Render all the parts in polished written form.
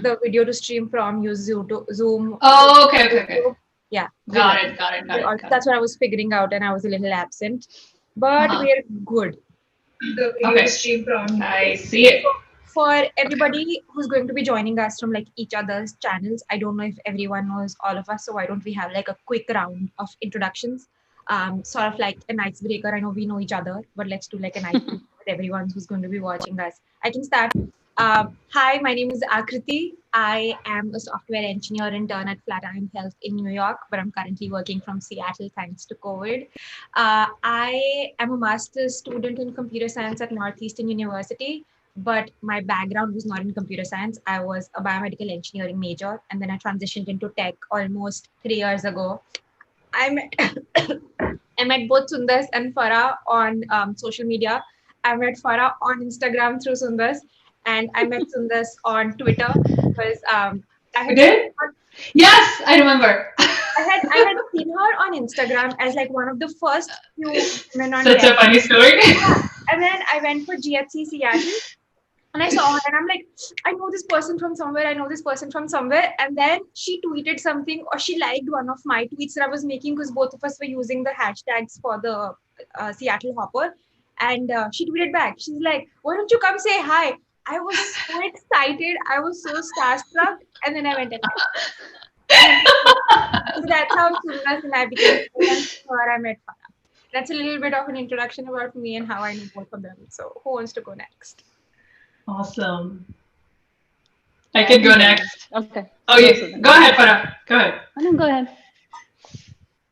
the video to stream from, use Zoom. Oh, okay. Yeah, Got it. that's what I was figuring out, and I was a little absent, but Uh-huh. we're good. The video to Okay. stream from. I see it. For everybody who's going to be joining us from like each other's channels, I don't know if everyone knows all of us, so why don't we have like a quick round of introductions, sort of like an icebreaker. I know we know each other, but let's do like an icebreaker with everyone who's going to be watching us. I can start. Hi, my name is Akriti. I am a software engineer intern at Flatiron Health in New York, but I'm currently working from Seattle thanks to COVID. I am a master's student in computer science at Northeastern University, but my background was not in computer science. I was a biomedical engineering major, and then I transitioned into tech almost 3 years ago. I met, I met both Sundas and Farah on social media. I met Farah on Instagram through Sundas, and I met Sundas on Twitter because I You had seen did? Yes, I remember. I had seen her on Instagram as like one of the first few women on Such a there. funny story. Yeah. And then I went for GHC Seattle and I saw her and I'm like, I know this person from somewhere. I know this person from somewhere. And then she tweeted something or she liked one of my tweets that I was making because both of us were using the hashtags for the Seattle Hopper. And she tweeted back. She's like, why don't you come say hi? I was so excited. I was so starstruck. And then I went and so that's how Sundas and I became friends. Before I met Farah. That's a little bit of an introduction about me and how I know both of them. So who wants to go next? Awesome. I can go next. Okay. Oh, yeah. Go ahead, Farah. Go ahead. Oh, no, go ahead.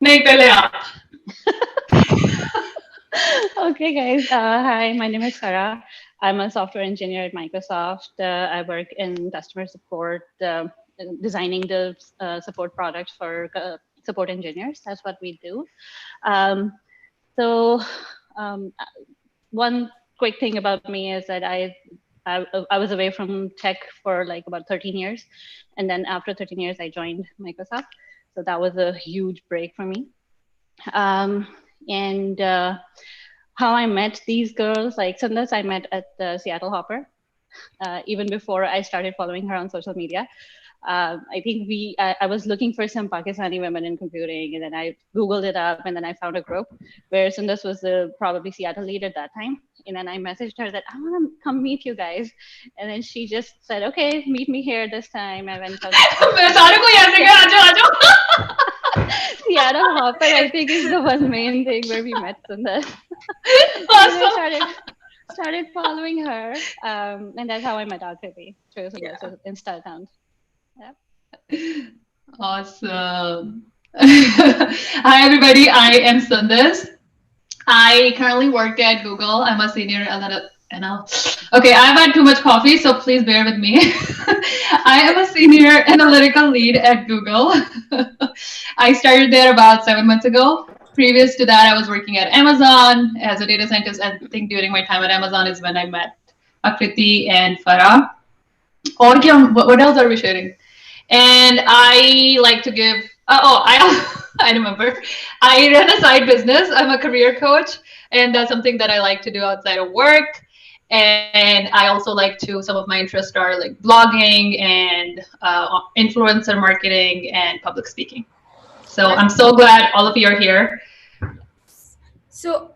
Nahi, pehle aap. Okay, guys. Hi, my name is Farah. I'm a software engineer at Microsoft. I work in customer support, designing the support product for support engineers. That's what we do. Um, so, one quick thing about me is that I was away from tech for like about 13 years. And then after 13 years, I joined Microsoft. So that was a huge break for me. And how I met these girls, like Sundas, I met at the Seattle Hopper, even before I started following her on social media. I think I was looking for some Pakistani women in computing, and then I Googled it up, and then I found a group where Sundas was probably Seattle lead at that time. And then I messaged her that I want to come meet you guys. And then she just said, okay, meet me here this time. I went Seattle Hopper, I think, is the one main thing where we met Sundas. Awesome. I started following her, and that's how I met Akriti through Sundas' Insta account. Yeah. Awesome. Hi, everybody. I am Sundas. I currently work at Google. I'm a senior NL. Okay, I've had too much coffee, so please bear with me. I am a senior analytical lead at Google. I started there about 7 months ago. Previous to that, I was working at Amazon as a data scientist. I think during my time at Amazon is when I met Akriti and Farah. Or what else are we sharing? And I like to give. I remember. I run a side business. I'm a career coach, and that's something that I like to do outside of work. And I also like to. Some of my interests are like blogging and influencer marketing and public speaking. So I'm so glad all of you are here. So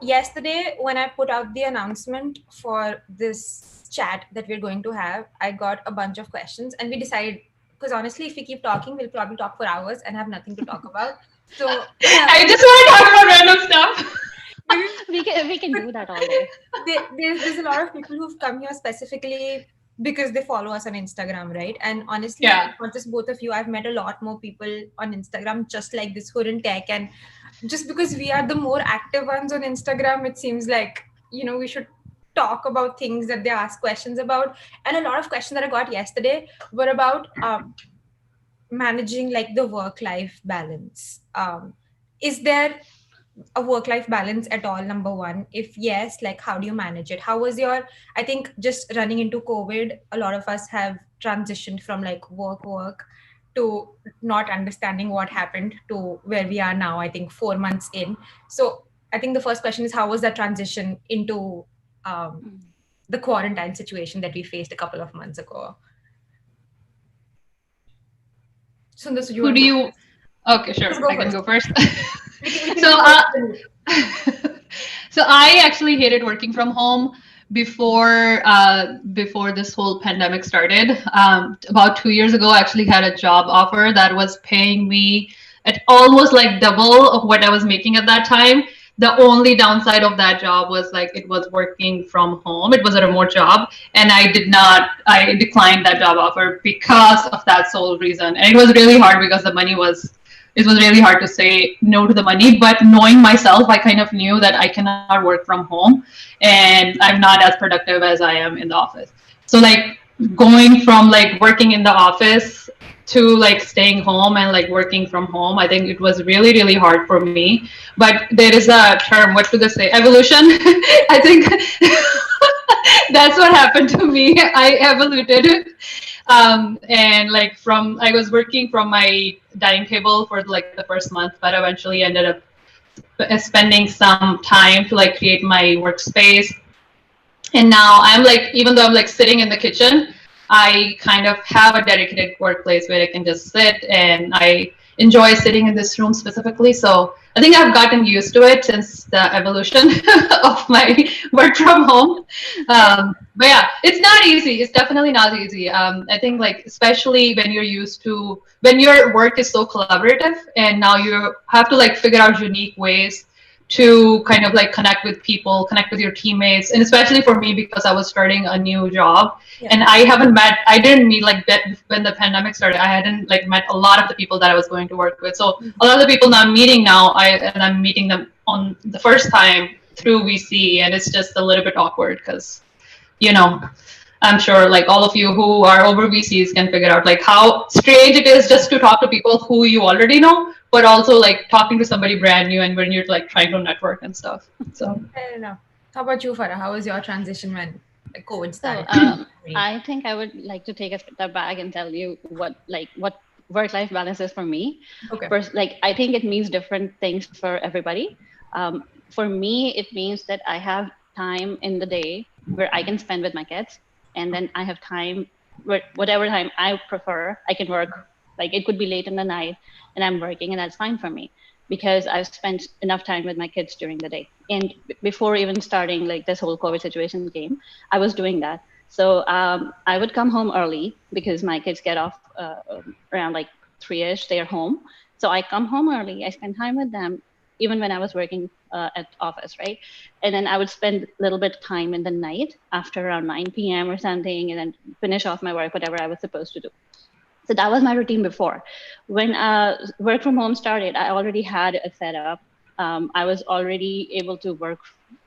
yesterday when I put out the announcement for this chat that we're going to have, I got a bunch of questions and we decided, because honestly, if we keep talking, we'll probably talk for hours and have nothing to talk about. So I just want to talk about random stuff. we can do that all day. There's a lot of people who've come here specifically because they follow us on Instagram, right? And honestly, not just both of you, I've met a lot more people on Instagram just like this who are in tech, and just because we are the more active ones on Instagram, it seems like, we should talk about things that they ask questions about. And a lot of questions that I got yesterday were about managing like the work-life balance. Is there a work-life balance at all, number one? If yes, like how do you manage it? How was I think just running into COVID, a lot of us have transitioned from like work to not understanding what happened to where we are now, I think 4 months in. So I think the first question is, how was that transition into the quarantine situation that we faced a couple of months ago? Sundas, do you Who want do to go you? first? Okay, sure. Just go I can first. go first. We can So, alternate. so I actually hated working from home before this whole pandemic started. About 2 years ago, I actually had a job offer that was paying me at almost like double of what I was making at that time. The only downside of that job was like it was working from home. It was a remote job, and I declined that job offer because of that sole reason. And it was really hard because it was really hard to say no to the money. But knowing myself, I kind of knew that I cannot work from home and I'm not as productive as I am in the office. So like going from like working in the office to like staying home and like working from home, I think it was really, really hard for me. But there is a term, what do they say? Evolution. I think that's what happened to me. I evoluted. And like from I was working from my dining table for like the first month, but eventually ended up spending some time to like create my workspace. And now I'm like, even though I'm like sitting in the kitchen, I kind of have a dedicated workplace where I can just sit, and I enjoy sitting in this room specifically. So I think I've gotten used to it since the evolution of my work from home. But yeah, it's not easy. It's definitely not easy. I think like especially when you're used to when your work is so collaborative, and now you have to like figure out unique ways to kind of like connect with people, connect with your teammates, and especially for me because I was starting a new job Yeah. and I didn't meet like that when the pandemic started. I hadn't like met a lot of the people that I was going to work with. So a lot of the people that I'm meeting now, I'm meeting them on the first time through VC, and it's just a little bit awkward because you know I'm sure like all of you who are over VCs can figure out like how strange it is just to talk to people who you already know, but also like talking to somebody brand new and when you're like trying to network and stuff. So Fair enough. How about you, Farah? How was your transition when like, COVID So started? I think I would like to take a step back and tell you what work-life balance is for me. Okay. First, like I think it means different things for everybody. For me, it means that I have time in the day where I can spend with my kids, and then I have time where whatever time I prefer, I can work. Like it could be late in the night, and I'm working, and that's fine for me because I've spent enough time with my kids during the day. And before even starting like this whole COVID situation came, I was doing that. So I would come home early because my kids get off around like 3ish. They're home, so I come home early. I spend time with them, even when I was working at office, right? And then I would spend a little bit of time in the night after around 9 p.m. or something, and then finish off my work, whatever I was supposed to do. So that was my routine before. When work from home started, I already had a setup. I was already able to work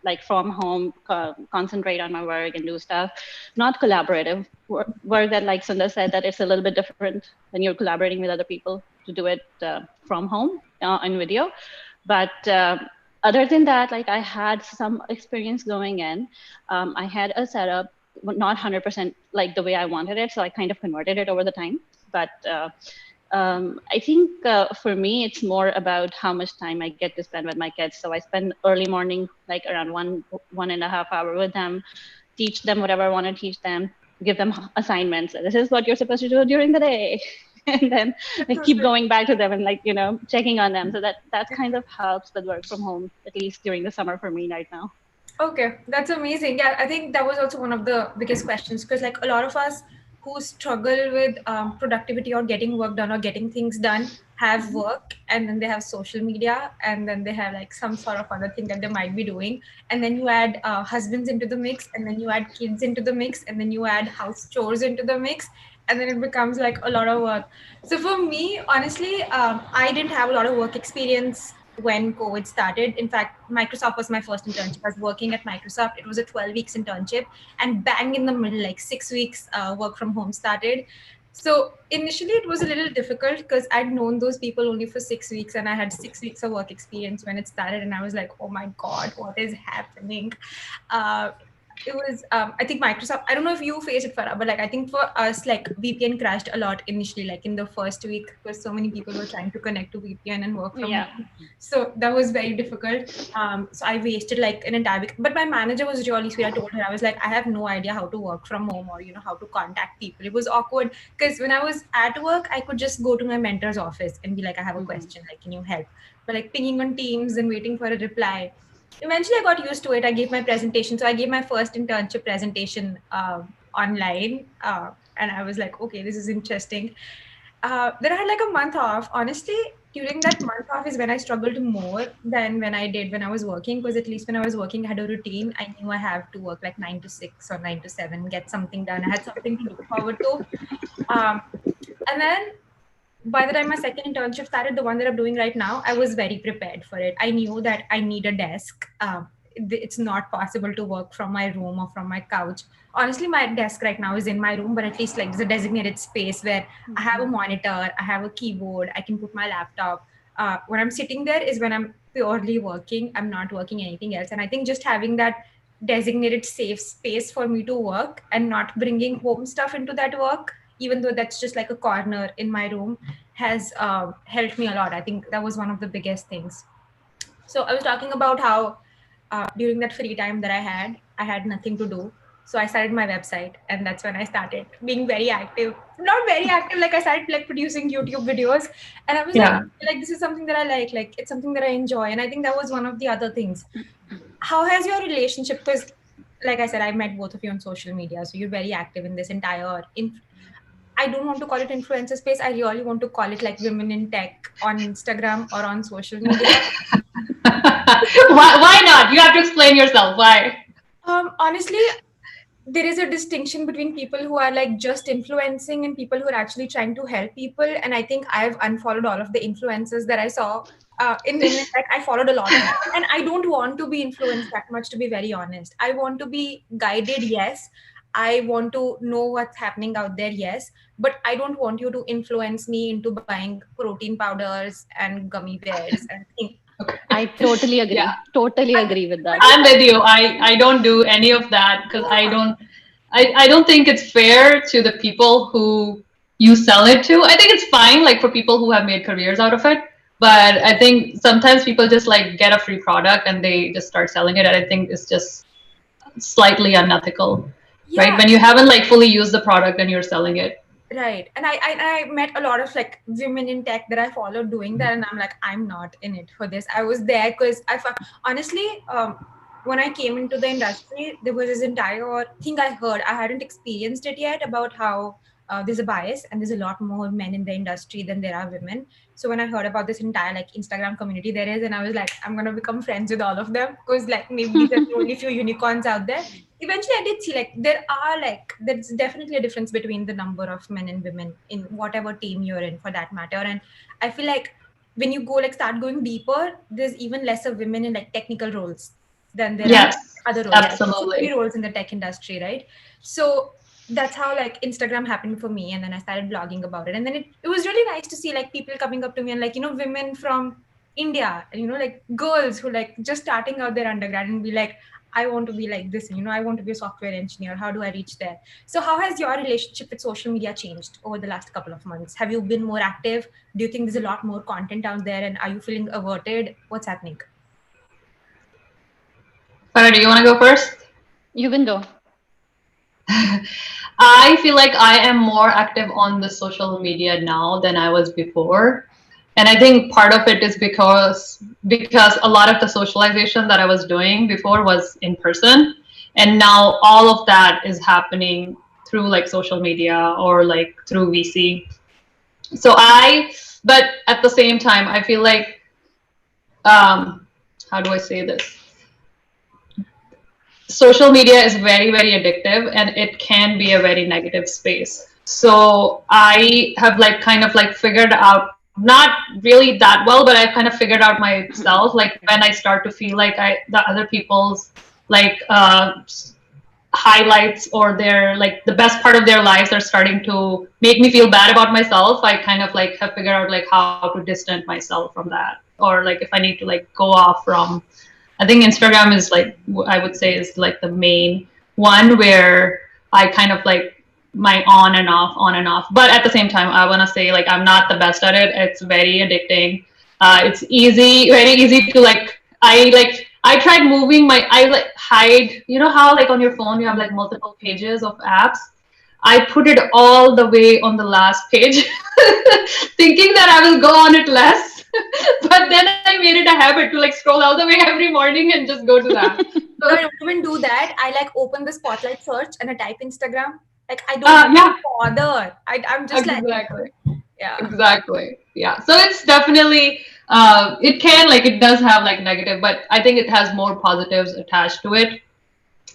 like from home, concentrate on my work and do stuff, not collaborative work that, like Sundar said, that it's a little bit different when you're collaborating with other people to do it from home in video. But other than that, like I had some experience going in. I had a setup, not 100% like the way I wanted it, so I kind of converted it over the time. But I think for me, it's more about how much time I get to spend with my kids. So I spend early morning, like around 1.5 hour with them, teach them whatever I want to teach them, give them assignments. This is what you're supposed to do during the day. And then like keep going back to them and like, checking on them. So that kind of helps with work from home, at least during the summer for me right now. Okay, that's amazing. Yeah, I think that was also one of the biggest questions because, like, a lot of us who struggle with productivity or getting work done or getting things done have Mhm. work and then they have social media and then they have like some sort of other thing that they might be doing. And then you add husbands into the mix and then you add kids into the mix and then you add house chores into the mix and then it becomes like a lot of work. So for me, honestly, I didn't have a lot of work experience when COVID started. In fact, Microsoft was my first internship. I was working at Microsoft. It was a 12 weeks internship, and bang in the middle, like 6 weeks work from home started. So initially, it was a little difficult because I'd known those people only for 6 weeks, and I had 6 weeks of work experience when it started, and I was like, "Oh my god, what is happening?" Uh, it was I think Microsoft, I don't know if you faced it, Farah, but like I think for us, like VPN crashed a lot initially, like in the first week, because so many people were trying to connect to VPN and work from Yeah. home. So that was very difficult. So I wasted like an entire week. But my manager was really sweet. I told her, I was like, I have no idea how to work from home, or how to contact people. It was awkward because when I was at work, I could just go to my mentor's office and be like, I have a question, like, can you help? But like pinging on Teams and waiting for a reply, eventually I got used to it. I gave my presentation. So I gave my first internship presentation online. And I was like, okay, this is interesting. Then I had like a month off. Honestly, during that month off is when I struggled more than when I did when I was working. Because at least when I was working, I had a routine. I knew I have to work like 9 to 6 or 9 to 7, get something done. I had something to look forward to. Um, and then by the time my second internship started, the one that I'm doing right now, I was very prepared for it. I knew that I need a desk. It's not possible to work from my room or from my couch. Honestly, my desk right now is in my room, but at least like there's a designated space where I have a monitor, I have a keyboard, I can put my laptop. When I'm sitting there is when I'm purely working. I'm not working anything else. And I think just having that designated safe space for me to work and not bringing home stuff into that work, even though that's just like a corner in my room, has helped me a lot. I think that was one of the biggest things. So I was talking about how during that free time that I had nothing to do. So I started my website, and that's when I started being very active. Not very active, like I started like producing YouTube videos, and I was Yeah. like this is something that I like it's something that I enjoy, and I think that was one of the other things. How has your relationship? Because, like I said, I met both of you on social media, so you're very active in this entire. I don't want to call it influencer space. I really want to call it like women in tech on Instagram or on social media. Why not? You have to explain yourself. Why? Honestly, there is a distinction between people who are like just influencing and people who are actually trying to help people. And I think I've unfollowed all of the influencers that I saw in women. Like I followed a lot of them, and I don't want to be influenced that much. To be very honest, I want to be guided. Yes, I want to know what's happening out there. Yes, but I don't want you to influence me into buying protein powders and gummy bears and things. I totally Yeah, agree. Totally I, agree with I that. don't I'm with you. I don't do any of that because want. I don't think it's fair to the people who you sell it to. I think it's fine like for people who have made careers out of it. But I think sometimes people just like get a free product and they just start selling it. And I think it's just slightly unethical, right? Yeah. When you haven't like fully used the product and you're selling it. Right. And I met a lot of like women in tech that I followed doing that. And I'm like, I'm not in it for this. I was there because honestly, when I came into the industry, there was this entire thing I heard. I hadn't experienced it yet about how there's a bias and there's a lot more men in the industry than there are women. So when I heard about this entire like Instagram community there is, and I was like, I'm going to become friends with all of them because like maybe these are the only few unicorns out there. Eventually I did see like there's definitely a difference between the number of men and women in whatever team you're in for that matter. And I feel like when you go like start going deeper, there's even lesser women in like technical roles than there are Yes, other roles. There are so many absolutely. roles in the tech industry, right? So that's how like Instagram happened for me, and then I started blogging about it, and then it was really nice to see like people coming up to me and like women from India and like girls who like just starting out their undergrad and be like, I want to be like this, I want to be a software engineer. How do I reach there? So how has your relationship with social media changed over the last couple of months? Have you been more active? Do you think there's a lot more content out there, and are you feeling averted? What's happening? Farah, do you want to go first? You can go. I feel like I am more active on the social media now than I was before. And I think part of it is because a lot of the socialization that I was doing before was in person. And now all of that is happening through like social media or like through VC. But at the same time, I feel like, how do I say this? Social media is very, very addictive and it can be a very negative space. So I have like kind of like figured out, not really that well, but I've kind of figured out myself, like when I start to feel like the other people's like highlights or their like the best part of their lives are starting to make me feel bad about myself, I kind of like have figured out like how to distance myself from that, or like if I need to like go off from, I think Instagram is like, I would say is like the main one where I kind of like my on and off, on and off. But at the same time, I want to say like I'm not the best at it. It's very addicting. It's easy, very easy to like. I tried moving my. I like hide. You know how like on your phone you have like multiple pages of apps. I put it all the way on the last page, thinking that I will go on it less. But then I made it a habit to like scroll all the way every morning and just go to that. No, I So, don't even do that. I like open the spotlight search and I type Instagram. Like I don't even yeah, bother. I'm just like, exactly. yeah. Exactly. Yeah. So it's definitely it can like it does have like negative, but I think it has more positives attached to it.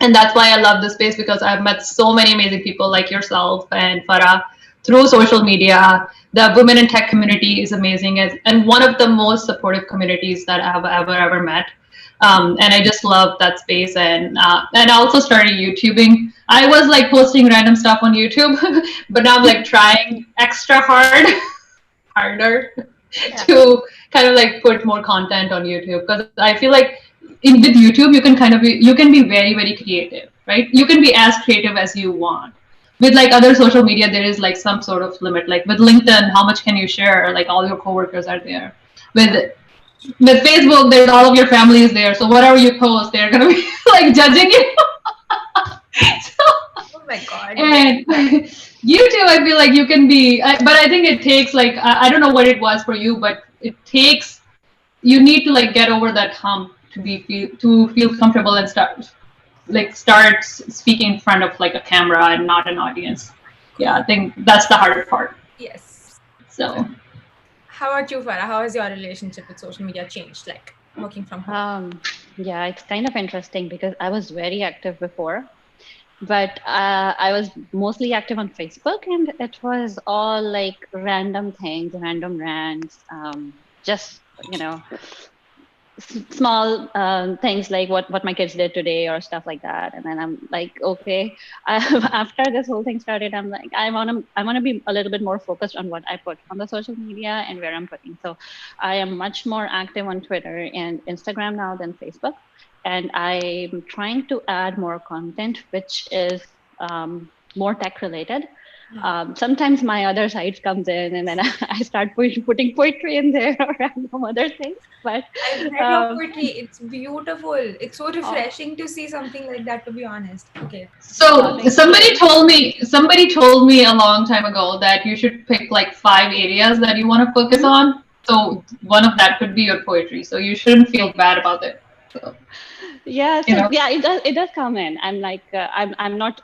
And that's why I love this space because I've met so many amazing people like yourself and Farah through social media. The women in tech community is amazing and one of the most supportive communities that I've ever met. And I just love that space and I also started YouTubing. I was like posting random stuff on YouTube, but now I'm like trying extra hard, harder Yeah. to kind of like put more content on YouTube because I feel like with YouTube you can kind of you can be very creative, right? You can be as creative as you want. With like other social media, there is like some sort of limit. Like with LinkedIn, how much can you share? Like all your coworkers are there. With with Facebook, there's all of your family is there. So whatever you post, they're gonna be like judging you. So Oh my God. and YouTube, I feel like you can be, but I think it takes like I don't know what it was for you, but it takes you need to like get over that hump to feel comfortable and start speaking in front of like a camera and not an audience. Yeah, I think that's the hard part. Yes. So How about you, Farah? How has your relationship with social media changed? Like working from home? Yeah, it's kind of interesting because I was very active before, but I was mostly active on Facebook, and it was all like random things, random rants, just you know, small things like what my kids did today or stuff like that. And then I'm like, okay, after this whole thing started, I'm like, I want to be a little bit more focused on what I put on the social media and where I'm putting. So I am much more active on Twitter and Instagram now than Facebook, and I'm trying to add more content which is more tech related. Sometimes my other sides comes in and then I start putting poetry in there or random other things. But I've read your poetry. It's beautiful. It's so refreshing to see something like that, to be honest. Okay. so thank somebody told me a long time ago that you should pick like 5 areas that you want to focus on. So one of that could be your poetry. So you shouldn't feel bad about it. So, yeah, you so know. yeah, it does come in. I'm like I'm not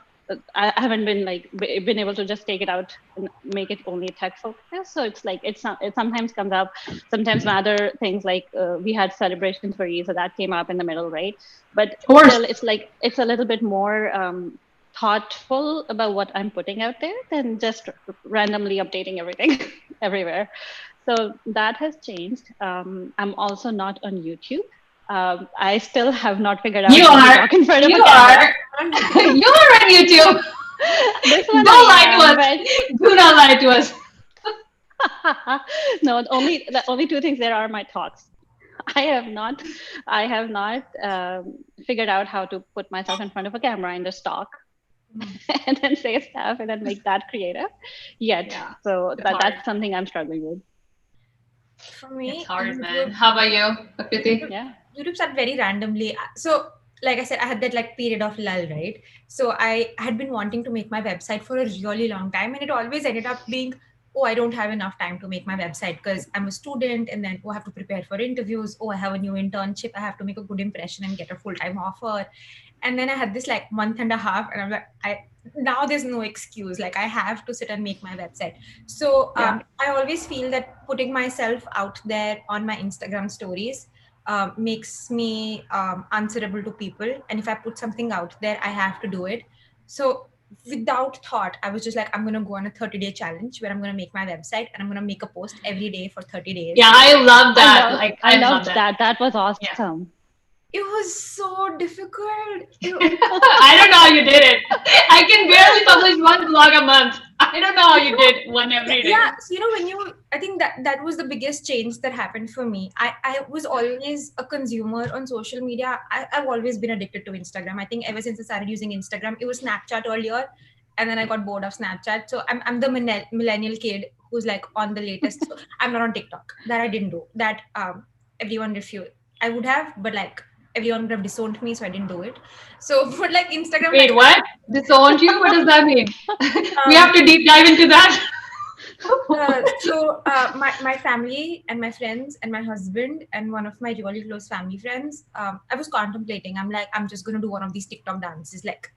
I haven't been like been able to just take it out and make it only tech focused. So it's like it sometimes comes up. Sometimes my other things like we had celebrations for Eid, so that came up in the middle, right? But Of course. still, it's like it's a little bit more thoughtful about what I'm putting out there than just randomly updating everything everywhere. So that has changed. I'm also not on YouTube. I still have not figured out You how to are. talk in front of You a camera. are. You are on YouTube. This one Don't I lie to am, us. Do not lie to us. but no, the only two things there are my thoughts. I have not, I have not figured out how to put myself in front of a camera and just talk and then say stuff and then make that creative yet. Yeah, So it's hard. that's something I'm struggling with. For me, It's hard, man. YouTube, How about you, Akriti? Yeah. YouTube started very randomly. So, like I said, I had that like period of lull, right? So I had been wanting to make my website for a really long time, and it always ended up being, oh, I don't have enough time to make my website because I'm a student, and then oh, I have to prepare for interviews. Oh, I have a new internship. I have to make a good impression and get a full time offer. And then I had this like month and a half, and I'm like, now there's no excuse. Like I have to sit and make my website. So Yeah. I always feel that putting myself out there on my Instagram stories makes me answerable to people. And if I put something out there, I have to do it. So without thought, I was just like, I'm going to go on a 30-day challenge where I'm going to make my website and I'm going to make a post every day for 30 days. Yeah, I love that. I love loved that. That was awesome. It was so difficult. I don't know how you did it. I can barely publish one blog a month. I don't know how you did one every Yeah, day. so when I think that was the biggest change that happened for me. I was always a consumer on social media. I've always been addicted to Instagram. I think ever since I started using Instagram, it was Snapchat earlier, and then I got bored of Snapchat. So I'm the millennial kid who's like on the latest. So I'm not on TikTok. That I didn't do. That everyone refused. I would have, but like everyone would have disowned me, so I didn't do it. So for like Instagram, Wait, what? Disowned you? What does that mean? We um, have to deep dive into that. My family and my friends and my husband and one of my really close family friends, I was contemplating. I'm like, I'm just gonna do one of these TikTok dances. Like,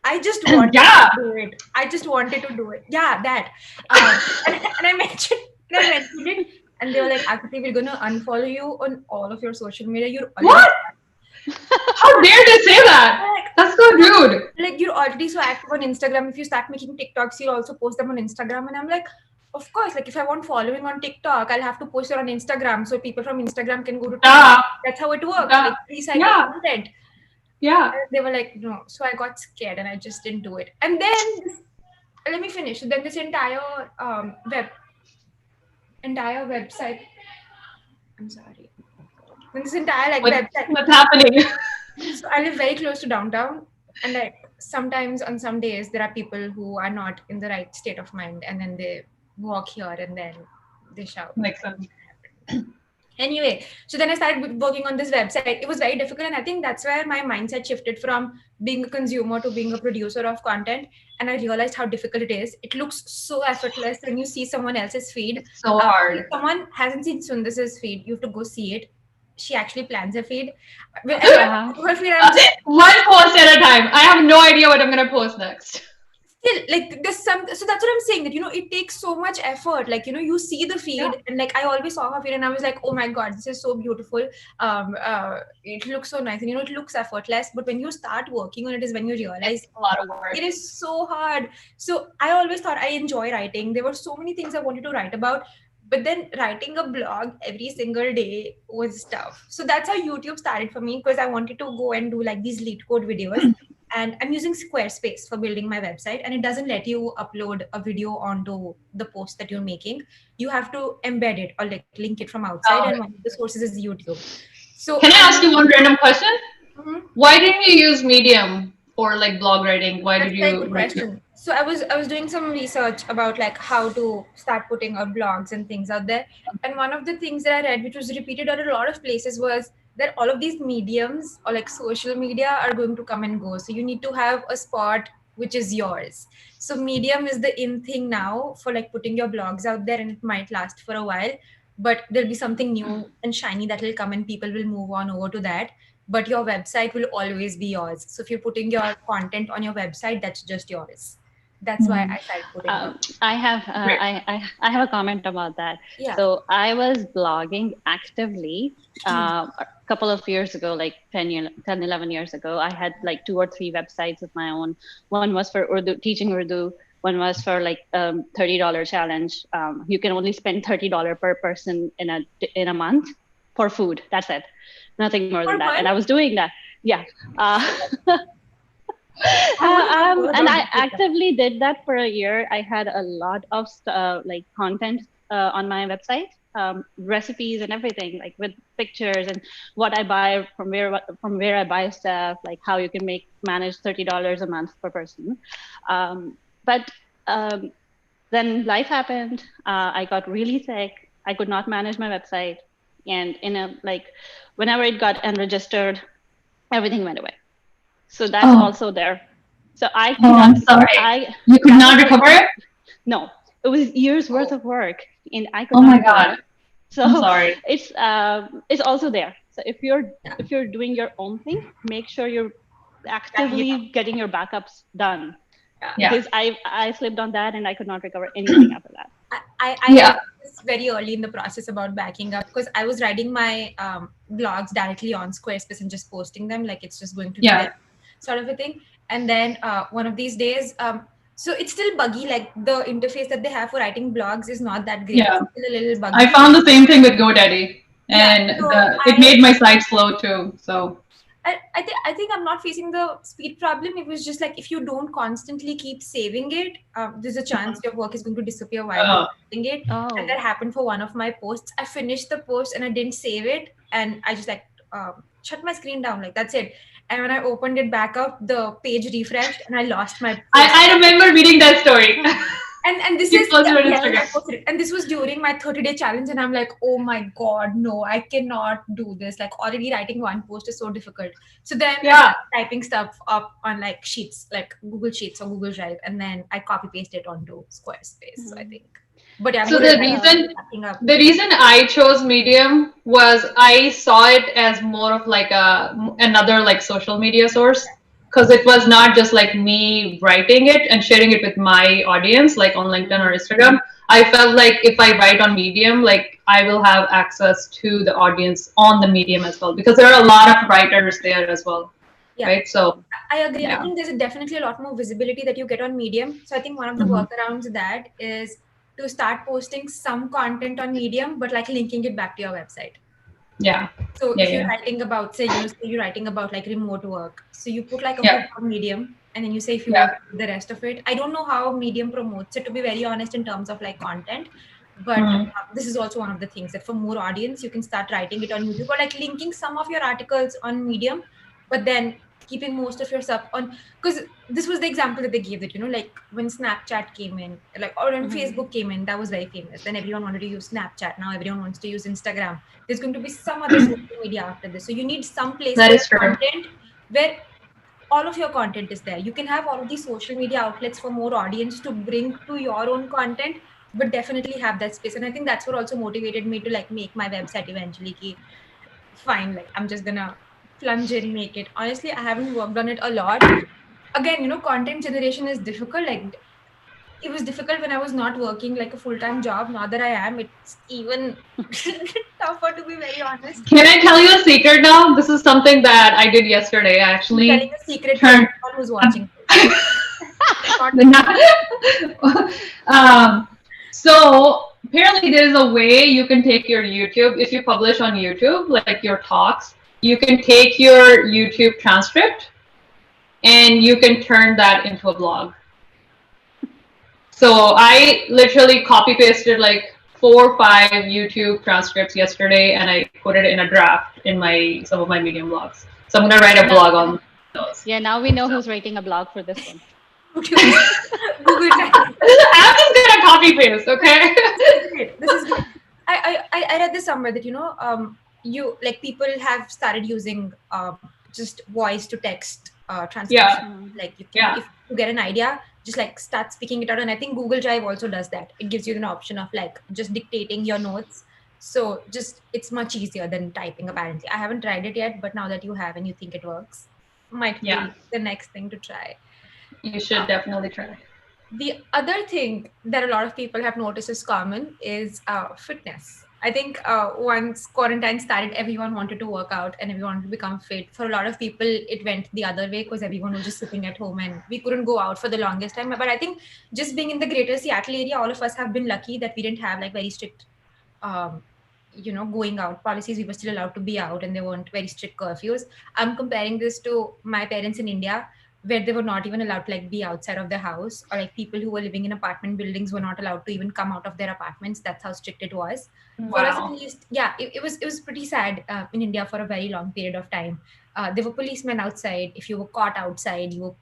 I just wanted Yeah. to do it. I just wanted to do it. Yeah, that. And I mentioned, it, and they were like, Akriti, we're gonna unfollow you on all of your social media. You're already What? How dare they say that? like, That's so rude. like you're already so active on Instagram. If you start making TikToks, you'll also post them on Instagram. And I'm like, of course, like if I want following on TikTok, I'll have to post it on Instagram so people from Instagram can go to TikTok. Yeah. That's how it works. Like recycle Yeah. content. Yeah. And they were like, no. So I got scared and I just didn't do it. And then let me finish. Then this entire website. I'm sorry. Then this entire like website. What's happening? So I live very close to downtown, and like sometimes on some days there are people who are not in the right state of mind, and then they walk here and then they shout. Makes sense. Anyway, so then I started working on this website. It was very difficult, and I think that's where my mindset shifted from being a consumer to being a producer of content. And I realized how difficult it is. It looks so effortless when you see someone else's feed. It's so hard. If someone hasn't seen Sundas's feed, you have to go see it. She actually plans her feed. Her feed, I'm just One post at a time. I have no idea what I'm gonna post next. still like there's some. So that's what I'm saying. That it takes so much effort. Like you see the feed, and like I always saw her feed, and I was like, oh my god, this is so beautiful. It looks so nice, and it looks effortless. But when you start working on it, is when you realize It's a lot of work. it is so hard. So I always thought I enjoy writing. There were so many things I wanted to write about. But then writing a blog every single day was tough. So that's how YouTube started for me, because I wanted to go and do like these lead code videos. And I'm using Squarespace for building my website, and it doesn't let you upload a video onto the post that you're making. You have to embed it or like link it from outside, and one of the sources is YouTube. So can I ask you one random question? Mhm. Why didn't you use Medium for like blog writing? Why That's did a very you good question. So I was doing some research about like how to start putting out blogs and things out there. And one of the things that I read, which was repeated at a lot of places, was that all of these mediums or like social media are going to come and go. So you need to have a spot which is yours. So Medium is the in thing now for like putting your blogs out there, and it might last for a while, but there'll be something new and shiny that will come and people will move on over to that. But your website will always be yours. So if you're putting your content on your website, that's just yours. That's why I started putting it. I have a comment about that. Yeah. So I was blogging actively a couple of years ago, like 10, 11 years ago. I had like 2 or 3 websites of my own. One was for Urdu, teaching Urdu. One was for like $30 challenge. You can only spend $30 per person in a month for food. That's it. Nothing more than that. And I was doing that. Yeah. And I actively did that for a year. I had a lot of like content on my website, recipes and everything, like with pictures and what I buy from where I buy stuff, like how you can manage $30 a month per person. But then life happened. I got really sick. I could not manage my website, and whenever it got unregistered, everything went away. So that's also there. So I I'm sorry. You could not recover it? No, it was years worth of work, and I could Oh not my recover god. it. So I'm sorry. It's also there. So if you're doing your own thing, make sure you're actively getting your backups done. Yeah. Because I slipped on that and I could not recover anything after that. I was very early in the process about backing up, because I was writing my blogs directly on Squarespace and just posting them like it's just going to be there, sort of a thing. And then one of these days, so it's still buggy. Like the interface that they have for writing blogs is not that great. Yeah. It's still a little buggy. I found the same thing with GoDaddy, and it made my site slow too. So I think I'm not facing the speed problem. It was just like if you don't constantly keep saving it, there's a chance your work is going to disappear while you're Oh, saving it. And that Oh. happened for one of my posts. I finished the post and I didn't save it, and I just like shut my screen down. Like that's it. And when I opened it back up, the page refreshed, and I lost my post. I remember reading that story. And this You is posted on yeah, Instagram. I posted it. And this was during my 30-day challenge, and I'm like, oh my god, no, I cannot do this. Like already writing one post is so difficult. So then I Yeah. started typing stuff up on like sheets, like Google Sheets or Google Drive, and then I copy paste it onto Squarespace. So I Mhm. think, but yeah, I'm So good at the that. Yeah. reason Backing up. the reason I chose Medium was I saw it as more of like another like social media source, because it was not just like me writing it and sharing it with my audience like on LinkedIn or Mhm. Instagram. I felt like if I write on Medium, like I will have access to the audience on the Medium as well, because there are a lot of writers there as well, Yeah, right? So I agree. I yeah. think there's definitely a lot more visibility that you get on Medium. So I think one of the Mhm. workarounds that is to start posting some content on Medium, but like linking it back to your website. Yeah. So Yeah. if you're Yeah. writing about, say, say you're writing about like remote work, so you put like a hook Yeah. on Medium, and then you say if you Yeah. want the rest of it. I don't know how Medium promotes it, to be very honest, in terms of like content, but Mhm. this is also one of the things that for more audience, you can start writing it on YouTube or like linking some of your articles on Medium, but then keeping most of your stuff on, because this was the example that they gave, that like when Snapchat came in, like, or when Mhm. Facebook came in, that was very famous. Then everyone wanted to use Snapchat. Now everyone wants to use Instagram. There's going to be some other social media after this, so you need some place That for is your true. content where all of your content is there. You can have all of these social media outlets for more audience to bring to your own content, but definitely have that space. And I think that's what also motivated me to like make my website eventually. Ki, fine, like I'm just gonna plunge in, make it. Honestly, I haven't worked on it a lot. Again, content generation is difficult. Like it was difficult when I was not working like a full-time job. Now that I am, it's even tougher, to be very honest. Can I tell you a secret now? This is something that I did yesterday. I I'm telling actually a secret to turned. everyone who's watching this. Not um, so apparently there's a way you can take your YouTube, if you publish on YouTube, like your talks, you can take your YouTube transcript and you can turn that into a blog. So I literally copy pasted like 4 or 5 YouTube transcripts yesterday, and I put it in a draft in my some of my Medium blogs. So I'm gonna write a Now, blog on those. yeah, now we know who's writing a blog for this one. YouTube, Google Drive. I'm just gonna copy paste, okay? This is great. This is great. I read this somewhere that you like people have started using just voice to text transcription. Yeah, Mhm. Like yeah. if you get an idea, just like start speaking it out. And I think Google Drive also does that. It gives you an option of like just dictating your notes. So just it's much easier than typing. Apparently, I haven't tried it yet, but now that you have and you think it works, might Yeah, be the next thing to try. you should definitely try. The other thing that a lot of people have noticed is common is fitness. I think once quarantine started, everyone wanted to work out and everyone wanted to become fit. For a lot of people, it went the other way because everyone was just sitting at home and we couldn't go out for the longest time. But I think just being in the greater Seattle area, all of us have been lucky that we didn't have like very strict, um, going out policies. We were still allowed to be out and there weren't very strict curfews. I'm comparing this to my parents in India, where they were not even allowed to like be outside of the house, or like people who were living in apartment buildings were not allowed to even come out of their apartments. That's how strict it was. For us at Wow. least, yeah, it was pretty sad in India for a very long period of time. There were policemen outside. If you were caught outside, you were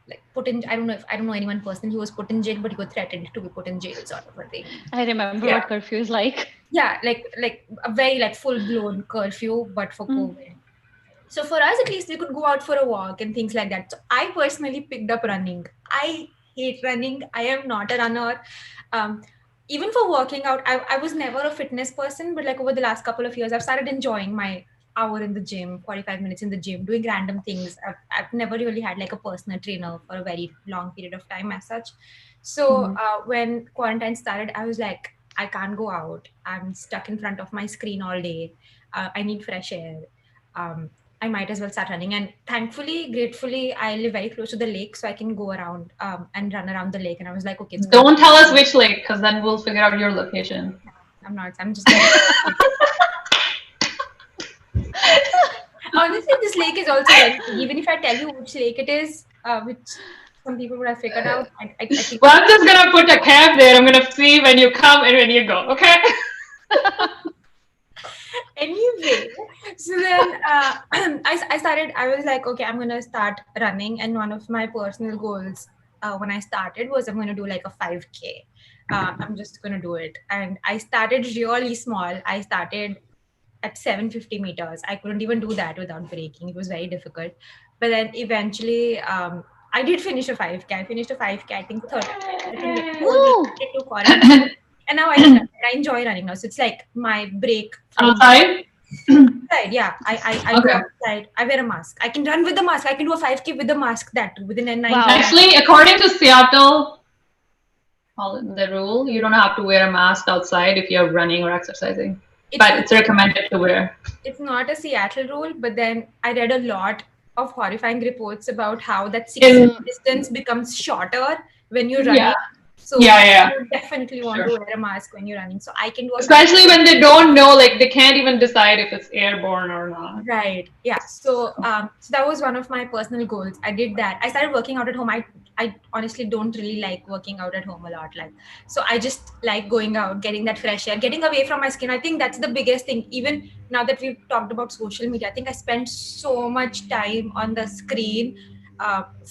like put in. I don't know anyone personally who was put in jail, but you were threatened to be put in jail, sort of a thing. I remember Yeah. what curfew is like. Yeah, like a very like full blown curfew, but for Mm. COVID. So for us, at least, we could go out for a walk and things like that. So I personally picked up running. I hate running. I am not a runner. Um, Even for working out, I was never a fitness person, but like over the last couple of years, I've started enjoying my hour in the gym, 45 minutes in the gym, doing random things. I've never really had like a personal trainer for a very long period of time as such. So Mhm. when quarantine started, I was like, I can't go out. I'm stuck in front of my screen all day. I need fresh air. Um, I might as well start running. And thankfully, gratefully, I live very close to the lake, so I can go around and run around the lake. And I was like, okay, it's going to Don't be tell us fine. which lake, because then we'll figure out your location. I'm not. I'm just very. Honestly, this lake is also very big. Even if I tell you which lake it is, which some people would have figured out, I think. Well, I'm just gonna put a cap there. I'm gonna see when you come and when you go. Okay. Anyway, so then I started, I was like, okay, I'm going to start running. And one of my personal goals when I started was I'm going to do like a 5K. I'm just going to do it. And I started really small. I started at 750 meters. I couldn't even do that without breaking. It was very difficult. But then eventually, I did finish a 5K. I finished a 5K, I think 30. I think the whole week Woo! into quarantine. And now I can run. I enjoy running now. So it's like my break from Outside. outside. Yeah, I go Okay. outside. I wear a mask. I can run with the mask. I can do a 5K with the mask, that too, within a 9 Wow. Actually, according to Seattle, the rule, you don't have to wear a mask outside if you're running or exercising, but it's recommended to wear. It's not a Seattle rule, but then I read a lot of horrifying reports about how that 6 feet distance becomes shorter when you're running. Yeah. So Yeah. you definitely want to wear a mask when you're running. So I can do a Especially when they don't know, like they can't even decide if it's airborne or not. Right. Yeah. So so that was one of my personal goals. I did that. I started working out at home. I honestly don't really like working out at home a lot. Like, so I just like going out, getting that fresh air, getting away from my skin. I think that's the biggest thing. Even now that we've talked about social media, I think I spend so much time on the screen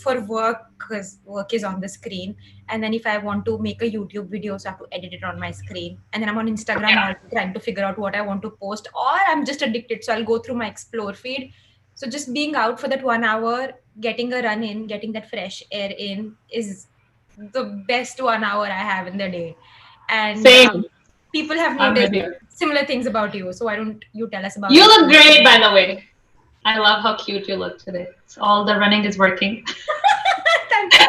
for work, because work is on the screen. And then if I want to make a YouTube video, so I have to edit it on my screen. And then I'm on Instagram all trying to figure out what I want to post, or I'm just addicted. So I'll go through my explore feed. So just being out for that 1 hour, getting a run in, getting that fresh air in is the best 1 hour I have in the day. And Same. People have I'm with noticed you. similar things about you. So why don't you tell us about You it? look great, by the way. I love how cute you look today. All the running is working. Thank you.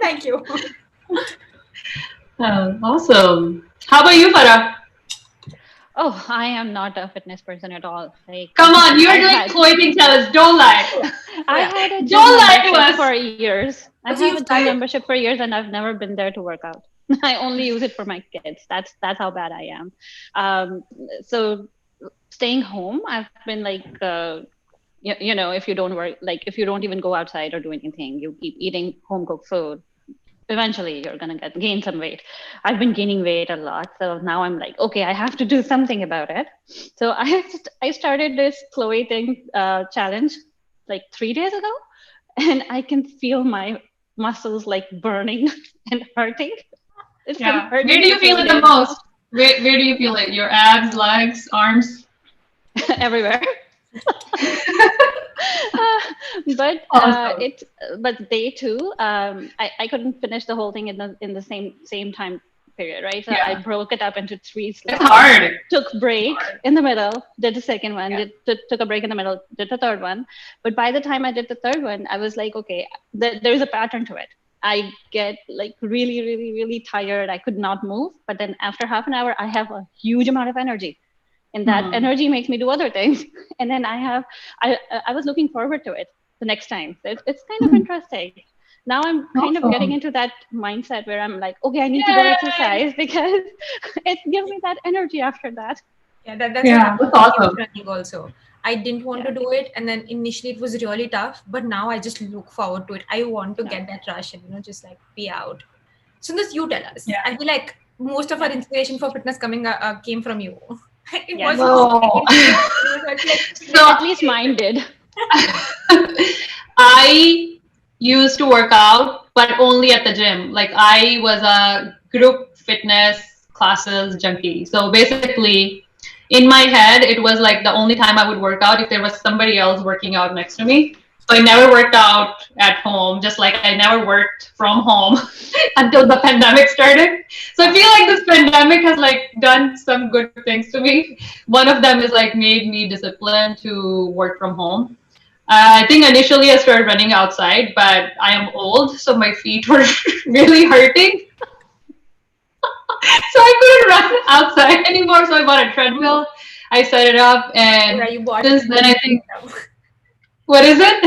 Thank you. Oh, awesome. How about you, Farah? Oh, I am not a fitness person at all. Like, Come on, you're I doing had- Chloe Ting, tell us. Don't lie. I had a gym Don't lie to membership us. for years. I But have you've a done gym it. membership for years, and I've never been there to work out. I only use it for my kids. That's how bad I am. So staying home, I've been like, you know, if you don't work, like if you don't even go outside or do anything, you keep eating home cooked food. Eventually, you're gonna gain some weight. I've been gaining weight a lot, so now I'm like, okay, I have to do something about it. So I started this Chloe thing challenge like 3 days ago, and I can feel my muscles like burning and hurting. It's been Yeah. Where hurting do you for feel 3 it the days now. most? Where do you feel it? Your abs, legs, arms? Everywhere. But Awesome. but day two, I couldn't finish the whole thing in the same time period, right? So Yeah. I broke it up into 3 It's slots. hard. Took break in the middle, did the second one, took a break in the middle, did the third one. But by the time I did the third one, I was like, okay, there's a pattern to it. I get like really, really, really tired. I could not move. But then after half an hour, I have a huge amount of energy. And that energy makes me do other things. And then I was looking forward to it the next time. So it's kind of interesting. Now I'm kind of getting into that mindset where I'm like, okay, I need to go exercise because it gives me that energy after that. Yeah, that's Yeah, what that's awesome. running also. I didn't want to do it, and then initially it was really tough, but now I just look forward to it. I want to get that rush and just like be out. So this you tell us. Yeah. I feel like most of our inspiration for fitness coming came from you. It Yes. No. so, At least mine did. I used to work out, but only at the gym. Like I was a group fitness classes junkie. So basically, in my head, it was like the only time I would work out if there was somebody else working out next to me. So I never worked out at home, just like I never worked from home until the pandemic started. So I feel like this pandemic has like done some good things to me. One of them is like made me disciplined to work from home. I think initially I started running outside, but I am old, so my feet were really hurting. So I couldn't run outside anymore. So I bought a treadmill. I set it up, and since then I think. What is it?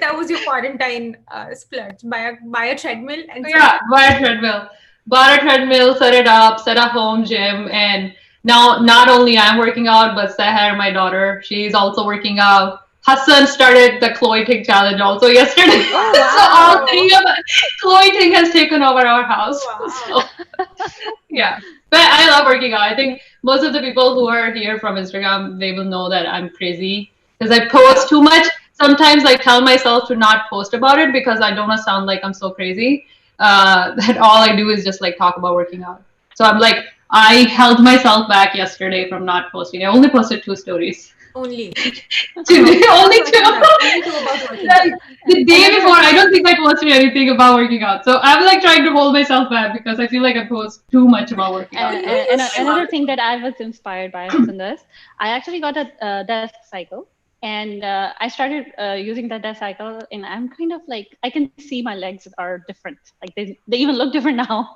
That was your quarantine splurge. Buy a treadmill and buy a treadmill. Bought a treadmill, set it up, set a home gym, and now not only I'm working out, but Seher, my daughter, she's also working out. Hassan started the Chloe Ting challenge also yesterday. Oh So all wow. Wow. three of us, Chloe Ting has taken over our house. Wow. So yeah. But I love working out. I think most of the people who are here from Instagram, they will know that I'm crazy because I Yeah. post too much. Sometimes I tell myself to not post about it because I don't want to sound like I'm so crazy. That all I do is just like talk about working out. So I'm like, I held myself back yesterday from not posting. I only posted 2 stories. Only Today, about only working two. out. Only two about working out. Like, the day before, Another I don't think I posted anything about working out. So I'm like trying to hold myself back because I feel like I post too much about working out. You another should. thing that I was inspired by, Sundas, I actually got a desk cycle, and I started using that desk cycle, and I'm kind of like I can see my legs are different, like they even look different now.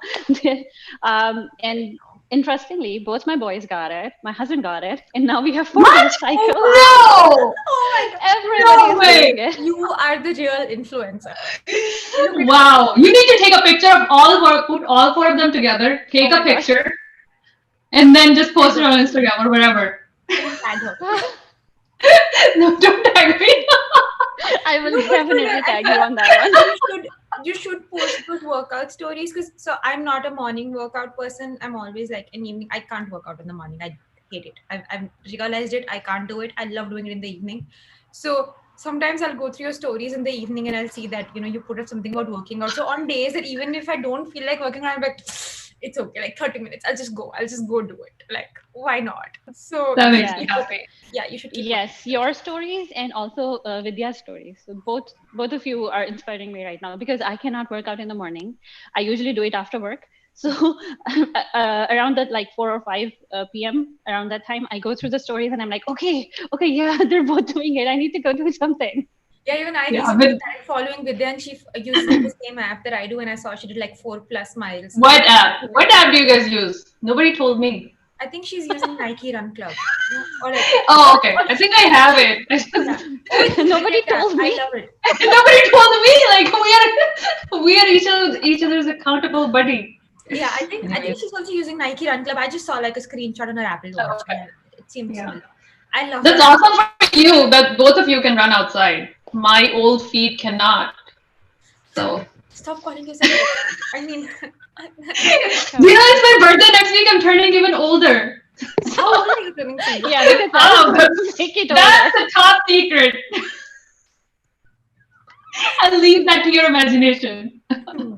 And interestingly, both my boys got it, my husband got it, and now we have four What? desk Oh cycles. wow. No! Oh my god. Everybody No is doing way! it. You are the real influencer. Look at her. Wow. You need to take a picture of all four, put all four of them together, Oh take a my gosh. picture, and then just Tag post it her. on Instagram or wherever. Please tag her. No, don't tag me. No, I will but for real, definitely I tag feel you like on that one. you should post those workout stories because so I'm not a morning workout person. I'm always like an evening. I can't work out in the morning. I hate it. I've realized it. I can't do it. I love doing it in the evening. So sometimes I'll go through your stories in the evening and I'll see that you put up something about working out. So on days that even if I don't feel like working out, I'm like it's okay. Like 30 minutes. I'll just go. I'll just go do it. Like why not? So That you makes should me Yes. keep up. happy. Yeah, you should keep up. Yes, your stories and also Vidya's stories. So both of you are inspiring me right now because I cannot work out in the morning. I usually do it after work. So around that like 4 or 5 p.m. around that time, I go through the stories and I'm like, okay, yeah, they're both doing it. I need to go do something. Yeah, even I Yeah, recently but started following Vidya and she uses the same app that I do and I saw she did like 4+ miles. So what app? What app do you guys use? Nobody told me. I think she's using Nike Run Club. Or like Oh, or, okay. or I think I have it. I just, yeah. Oh, it's a Nobody brilliant app. told I me. love it. nobody told me. Like we are each other's accountable buddy. Yeah, I think Anyways, she's also using Nike Run Club. I just saw like a screenshot on her Apple Watch okay. and it seemed Yeah. similar. I love That's that app. awesome for you that both of you can run outside. My old feet cannot. So Stop calling yourself old. I mean, you know, it's my birthday next week. I'm turning even older. how old So are you turning, Sundas? Yeah, because that's going to make it older. that's the top secret. I'll leave that to your imagination. Hmm,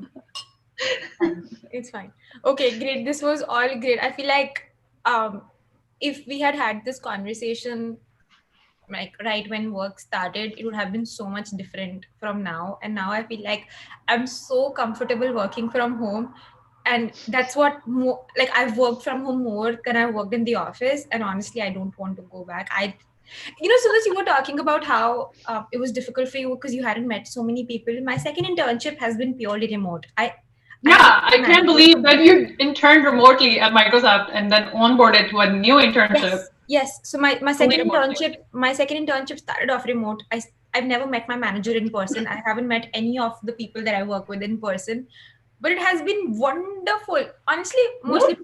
fine. It's fine. Okay, great. This was all great. I feel like um if we had had this conversation like right when work started, it would have been so much different from now. And now I feel like I'm so comfortable working from home. And that's what more like I've worked from home more than I worked in the office. And honestly, I don't want to go back. Suresh, you were talking about how it was difficult for you because you hadn't met so many people. My second internship has been purely remote. I met Yeah, I my can't manager. believe that you interned remotely at Microsoft and then onboarded to a new internship Yes. So my fully second remotely. internship started off remote. I've never met my manager in person. I haven't met any of the people that I work with in person, but it has been wonderful. Honestly, Really? mostly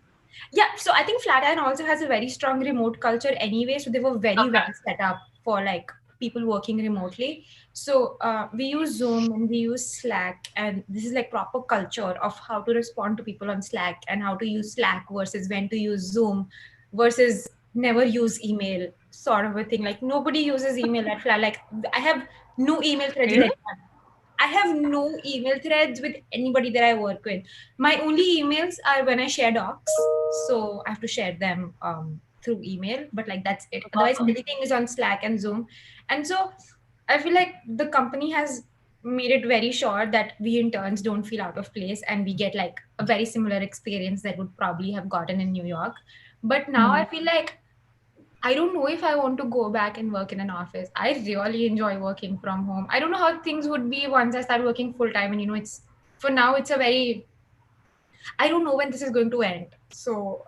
yeah. So I think Flatiron also has a very strong remote culture anyway. So they were very Okay. well set up for like people working remotely. So we use Zoom and we use Slack, and this is like proper culture of how to respond to people on Slack and how to use Slack versus when to use Zoom versus never use email sort of a thing. Like nobody uses email at Flat. Like I have no email threads with Really? anyone. I have no email threads with anybody that I work with. My only emails are when I share docs, so I have to share them through email. But like that's it. That's Otherwise, awesome. everything is on Slack and Zoom. And so I feel like the company has made it very sure that we interns don't feel out of place and we get like a very similar experience that would probably have gotten in New York. But now I Mhm. feel like I don't know if I want to go back and work in an office. I really enjoy working from home. I don't know how things would be once I start working full time. And it's for now, it's a very, I don't know when this is going to end. So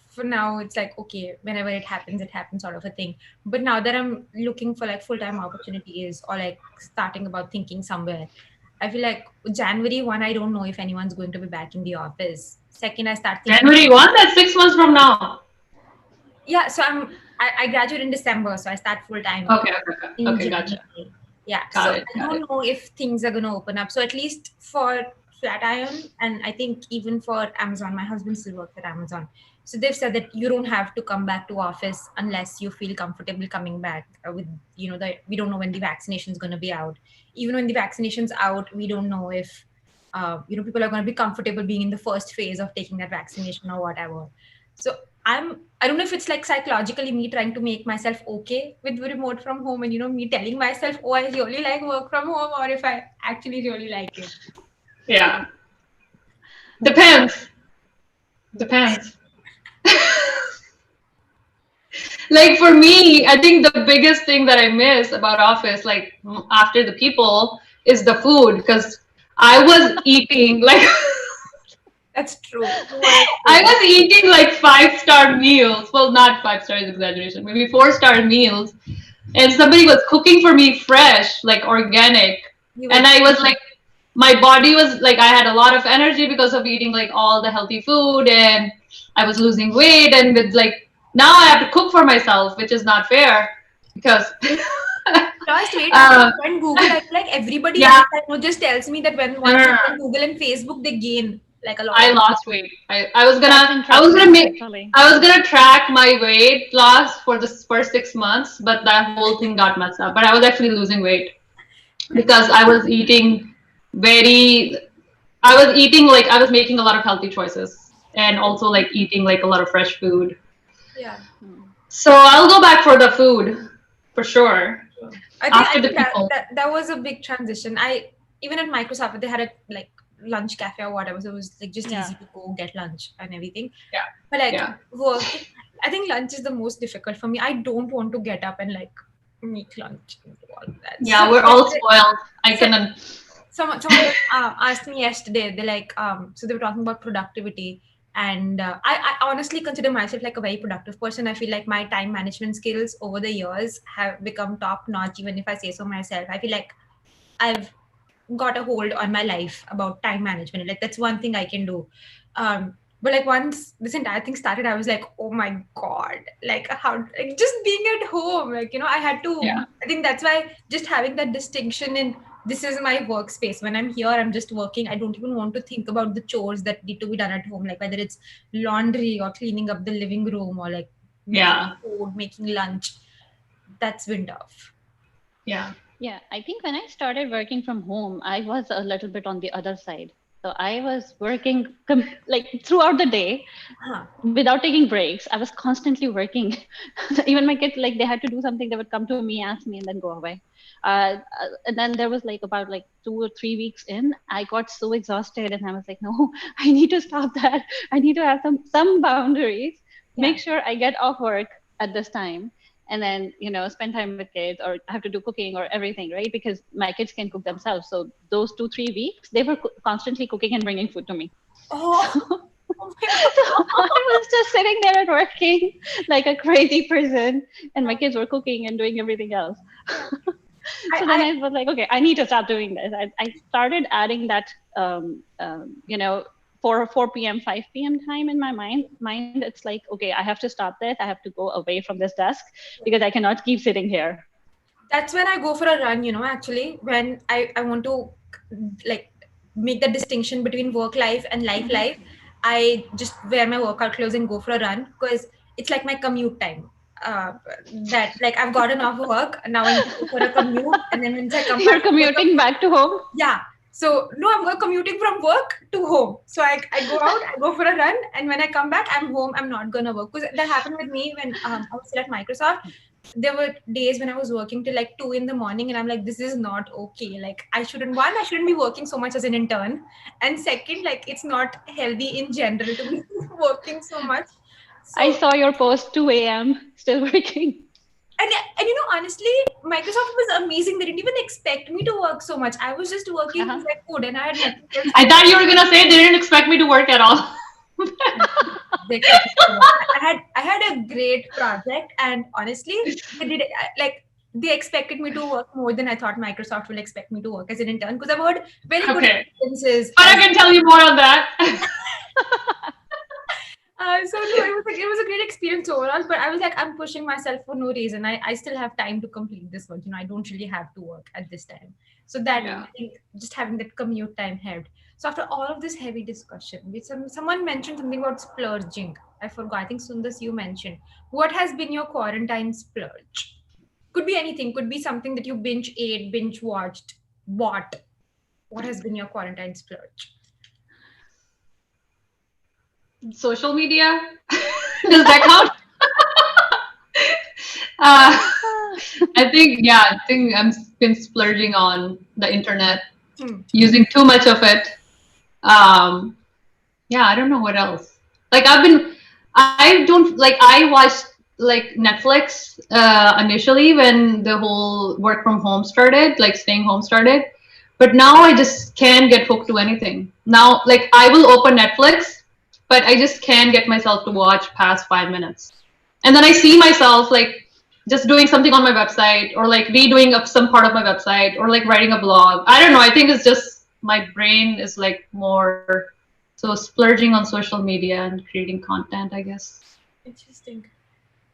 for now, it's like, okay, whenever it happens sort of a thing. But now that I'm looking for like full time opportunities or like starting about thinking somewhere, I feel like January 1, I don't know if anyone's going to be back in the office. Second, I start thinking January 1, that's 6 months from now. Yeah, so I graduate in December, so I start full time Okay, okay, okay, in okay, gotcha. January. Yeah, Got so it, I got it. don't know if things are gonna open up. So at least for Flatiron, and I think even for Amazon, my husband still works at Amazon. So they've said that you don't have to come back to office unless you feel comfortable coming back with, we don't know when the vaccination is gonna be out. Even when the vaccination's out, we don't know if people are gonna be comfortable being in the first phase of taking that vaccination or whatever. So I don't know if it's like psychologically me trying to make myself okay with remote from home, and me telling myself, oh, I really like work from home, or if I actually really like it. Yeah, depends. Depends. Like for me, I think the biggest thing that I miss about office, like after the people, is the food because I was eating like That's true. You were I true. was eating like 5-star meals. Well, not 5 stars exaggeration, maybe 4-star meals. And somebody was cooking for me fresh, like organic. You And were I was like, my body was like, I had a lot of energy because of eating like all the healthy food and I was losing weight. And with like, now I have to cook for myself, which is not fair because, lost weight after uh, you joined Google. I feel like everybody yeah, else I know just tells me that when no, no, once no, they no. join Google and Facebook, they gain like a lot I of. lost weight. That's I was gonna interesting, make actually. I was gonna track my weight loss for the first 6 months, but that whole thing got messed up. But I was actually losing weight because I was eating very I was eating like I was making a lot of healthy choices and also like eating like a lot of fresh food. Yeah. Hmm. So I'll go back for the food for sure. Sure. I After the think that, people. that that was a big transition. I even at Microsoft they had a like lunch cafe or whatever, so it was like just Yeah. easy to go get lunch and everything. Yeah. But like Yeah. working, I think lunch is the most difficult for me. I don't want to get up and like make lunch and do all of that. So Yeah, we're all yesterday, spoiled. I so can someone was, asked me yesterday. They like so they were talking about productivity, and I honestly consider myself like a very productive person. I feel like my time management skills over the years have become top notch. Even if I say so myself, I feel like I've got a hold on my life about time management. Like that's one thing I can do. But like once this entire thing started, I was like, oh my god, like how like just being at home, like I had to. yeah. I think that's why just having that distinction in this is my workspace. When I'm here, I'm just working. I don't even want to think about the chores that need to be done at home, like whether it's laundry or cleaning up the living room or like making Yeah. food, making lunch. That's been tough. Yeah. Yeah, I think when I started working from home, I was a little bit on the other side. So I was working like throughout the day Huh. without taking breaks. I was constantly working. Even my kids, like they had to do something, they would come to me, ask me, and then go away. And then there was like about like 2 or 3 weeks in, I got so exhausted, and I was like, no, I need to stop that. I need to have some boundaries. Yeah. Make sure I get off work at this time, and then spend time with kids, or have to do cooking or everything, right? Because my kids can cook themselves. So those 2 3 weeks, they were constantly cooking and bringing food to me. Oh, So oh my so I was just sitting there and working like a crazy person, and my god. kids were cooking and doing everything else. Yeah. So then I I was like, okay, I need to stop doing this. I started adding that, 4 p.m., 5 p.m. time in my mind. It's like, okay, I have to stop this. I have to go away from this desk because I cannot keep sitting here. that's when I go for a run, actually, when I want to like make the distinction between work life and life. I just wear my workout clothes and go for a run because it's like my commute time. Uh, that like I've gotten off work, now I need to go for a commute, and then once I come You're back from work, commuting back to home. yeah. So no, I'm going commuting from work to home. So I go out, I go for a run, and when I come back, I'm home. I'm not gonna work because that happened with me when I was still at Microsoft. There were days when I was working till like 2 in the morning, and I'm like, this is not okay. Like I shouldn't be working so much as an intern, and second, like it's not healthy in general to be working so much. I So saw your post 2 a.m. still working. and honestly, Microsoft was amazing. They didn't even expect me to work so much. I was just working Uh-huh. because I could, and I had nothing else to I do. thought you were gonna say they didn't expect me to work at all. They expected me to work. I had a great project, and honestly, they did like they expected me to work more than I thought Microsoft will expect me to work as an intern because I've heard very good Okay. experiences But I as can tell you more on that. So no, it was a great experience overall. But I was like, I'm pushing myself for no reason. I still have time to complete this work. I don't really have to work at this time. So that Yeah. I think just having that commute time helped. So after all of this heavy discussion, someone mentioned something about splurging. I forgot. I think Sundas, you mentioned. What has been your quarantine splurge? Could be anything. Could be something that you binge ate, binge watched, bought. What has been your quarantine splurge? Social media? Does that count? Uh, I think I'm been splurging on the internet, Hmm. using too much of it. Um, yeah, I don't know what else. Like I don't like I watched like Netflix initially when the whole work from home started, like staying home started. But now I just can't get hooked to anything. Now, like I will open Netflix, but I just can't get myself to watch past 5 minutes. And then I see myself like just doing something on my website or like redoing of some part of my website or like writing a blog. I don't know. I think it's just my brain is like more so splurging on social media and creating content, I guess. Interesting.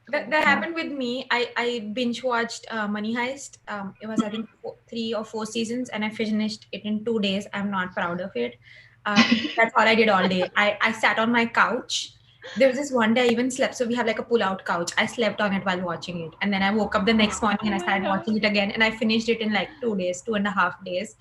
That Yeah. happened with me. I binge watched Money Heist. It was I think 3 or 4 seasons, and I finished it in 2 days. I'm not proud of it. That's all I did all day. I sat on my couch. There was this one day I even slept. So we have like a pull-out couch. I slept on it while watching it, and then I woke up the next morning Oh and I my started god. watching it again, and I finished it in like 2 days, 2.5 days.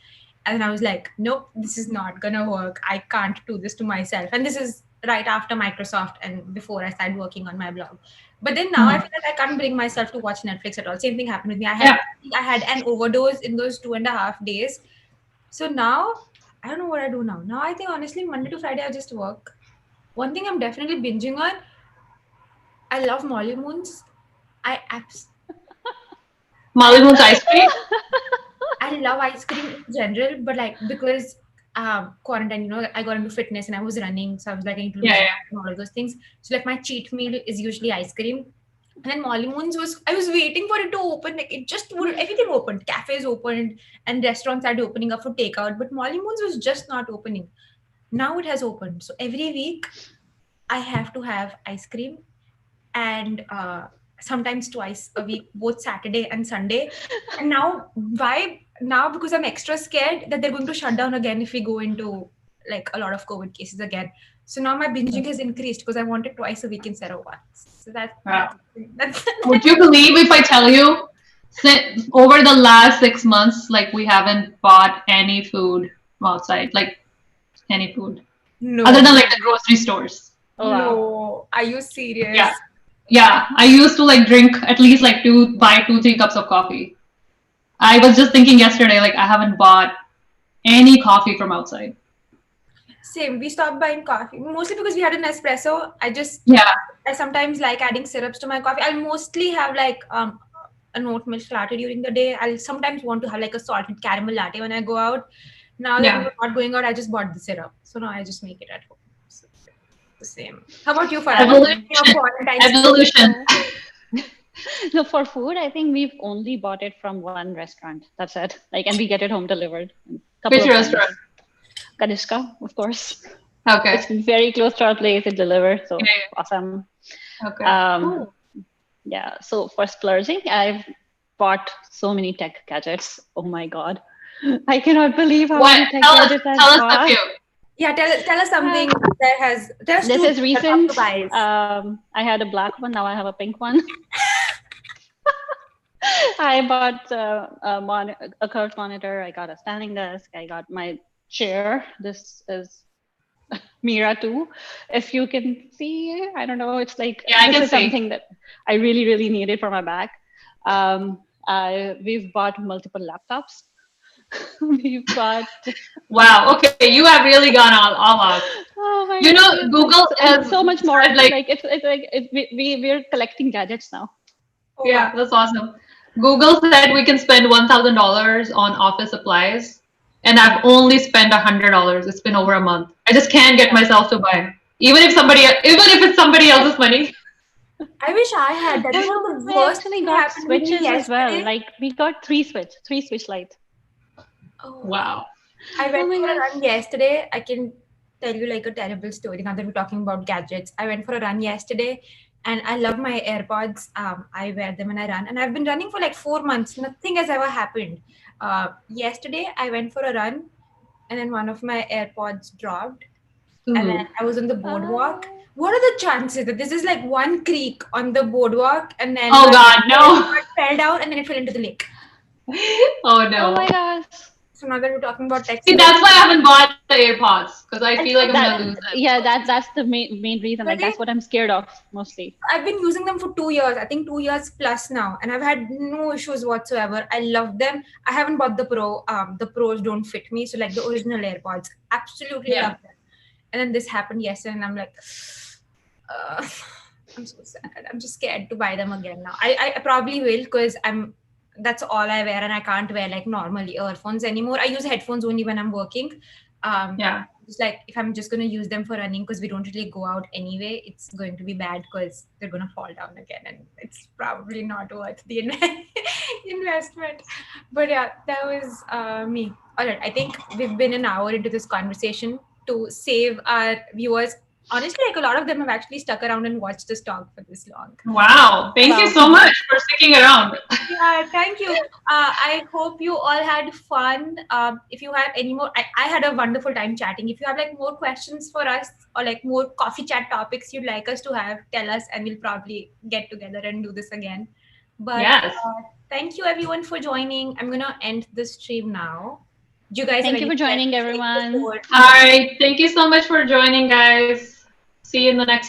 And I was like, nope, this is not gonna work. I can't do this to myself. And this is right after Microsoft and before I started working on my blog. But then now I Hmm. feel like I can't bring myself to watch Netflix at all. Same thing happened with me. Yeah. I had an overdose in those 2.5 days. So now I don't know what I do now. Now I think honestly Monday to Friday I just work. One thing I'm definitely binging on. I love Molly Moons. I abs- I Molly Moon's ice cream. I love ice cream in general, but like because quarantine, I got into fitness and I was running, so I was like I need to Yeah, lose yeah. weight and all of those things. So like my cheat meal is usually ice cream. And then Molly Moons was I was waiting for it to open. Like it just would everything opened. Cafes opened and restaurants started opening up for takeout, but Molly Moons was just not opening. Now it has opened. So every week I have to have ice cream and sometimes twice a week, both Saturday and Sunday. And now, why? Now, because I'm extra scared that they're going to shut down again if we go into like a lot of COVID cases again. So now my binging has increased because I want it twice a week instead of once. So Wow. that's Would you believe if I tell you, over the last 6 months, like we haven't bought any food from outside, like any food, other no, than like the grocery stores. Oh wow. no. Are you Yeah. serious? Yeah. I used to like drink at least like buy 2, 3 cups of coffee. I was just thinking yesterday, like I haven't bought any coffee from outside. Same. We stopped buying coffee mostly because we had an espresso. Yeah. I sometimes like adding syrups to my coffee. I'll mostly have like an oat milk latte during the day. I'll sometimes want to have like a salted caramel latte when I go out. Now that we Yeah. were not going out, I just bought the syrup. So now I just make it at home. So the same. How about you, Farah? What Evolution. your quarantine splurge? Evolution. No, for food, I think we've only bought it from one restaurant. That's it. Like, and we get it home delivered a couple Which of times. restaurant? Kanishka, of course. Okay. It's very close to our place. It delivers, so Yeah, awesome. yeah. Okay. Um, yeah. So for splurging, I've bought so many tech gadgets. Oh my god, I cannot believe how What? many tech gadgets Tell I've us a bought. few. Yeah, tell us Uh, something that has tell us this two is that top to recent. buys. I had a black one. Now I have a pink one. I bought a curved monitor. I got a standing desk. I got my chair. This is Mira too. If you can see, I don't know. It's like Yeah, I this can is see. something that I really, really needed for my back. We've bought multiple laptops. We've got Wow. Okay, you have really gone all out. oh my You god, know, it's like Google and has so much more. said like, Like it's like we're collecting gadgets now. Oh wow. yeah, that's awesome. Google said we can spend $1,000 on office supplies, and I've only spent $100. It's been over a month. I just can't get Yeah. myself to buy, even if it's somebody else's money. I wish I had that. Oh no, The we worst actually thing got happened with me switches as well. yesterday. Like we got three switch lights. Oh, Wow. I Oh went my for a gosh. run yesterday. I can tell you like a terrible story. Now that we're talking about gadgets, I went for a run yesterday, and I love my AirPods. I wear them when I run, and I've been running for like 4 months. Nothing has ever happened. Yesterday, I went for a run, and then one of my AirPods dropped, and then Ooh. I was on the boardwalk. Oh. What are the chances that this is like one creek on the boardwalk, and then Oh my God, no. AirPod fell down, and then it fell into the lake? Oh Oh my no. gosh. So now that we're talking about tech See, stories, that's why I haven't bought the AirPods because I I feel like feel I'm gonna bad. lose That them. yeah, that's the main reason. Like Really? that's what I'm scared of mostly. I've been using them for 2 years. I think 2 years plus now, and I've had no issues whatsoever. I love them. I haven't bought the Pro. The Pros don't fit me, so like the original AirPods, absolutely Yeah. love them. And then this happened yesterday, and I'm like, uh, I'm so sad. I'm just scared to buy them again now. I probably will because that's all I wear, and I can't wear like normal earphones anymore. I use headphones only when I'm working. Yeah. It's like if I'm just gonna use them for running because we don't really go out anyway, it's going to be bad because they're gonna fall down again, and it's probably not worth the investment. But yeah, that was me. All right, I think we've been an hour into this conversation. To save our viewers, honestly, like a lot of them have actually stuck around and watched us talk for this long. Wow. Thank you Wow. so much for sticking around. Yeah, thank you. I hope you all had fun. If you have any more, I had a wonderful time chatting. If you have like more questions for us or like more coffee chat topics you'd like us to have, tell us and we'll probably get together and do this again. But Yes. thank you everyone for joining. I'm gonna end the stream now. Do you guys have Thank you for anything else joining, to say everyone. before? All right. Thank you so much for joining, guys. See you in the next